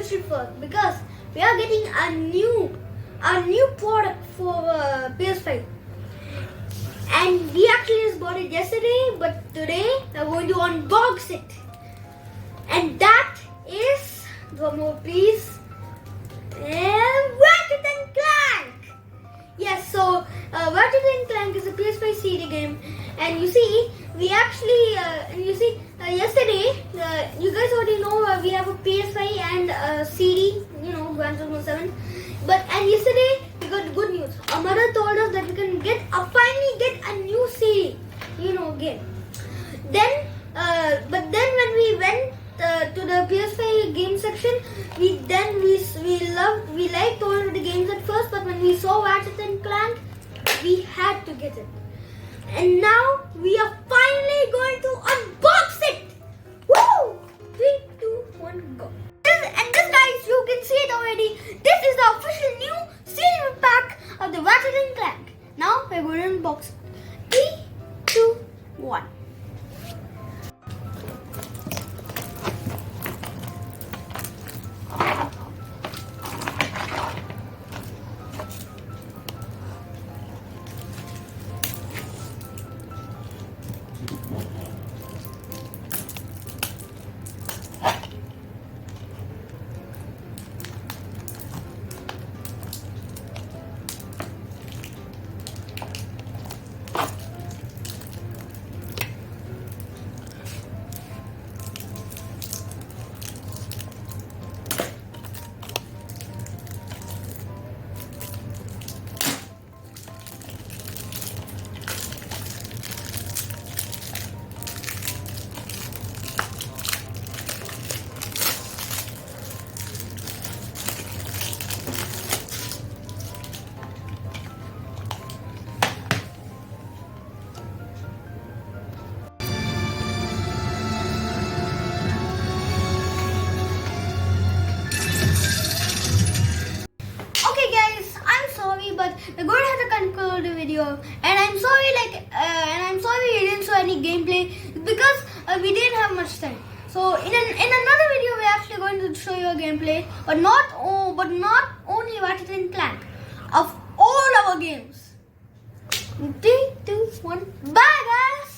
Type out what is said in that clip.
special because we are getting a new product for PS5. And we actually just bought it yesterday, but today we are going to unbox it. And that is, one more please, Ratchet and Clank. Yes, so Ratchet and Clank is a PS5 CD game, and you see, we actually, yesterday, you guys already know we have a PS5 and a CD, Gran Turismo 7. And yesterday we got good news. Our mother told us that we can finally get a new CD, game. But then when we went to the PS5 game section, we liked all of the games at first, but when we saw Ratchet and Clank, we had to get it. And now we are finally going to unbox it. Woo! 3, 2, 1, go. And this, guys, you can see it already. This is the official new CD pack of the Ratchet and Clank. Now we're going to unbox it. 3, 2, 1. But we're going to have to conclude the video, and I'm sorry, we didn't show any gameplay because we didn't have much time. So in another video, we're actually going to show you a gameplay, but not only Ratchet and Clank, of all our games. 3, 2, 1, bye guys.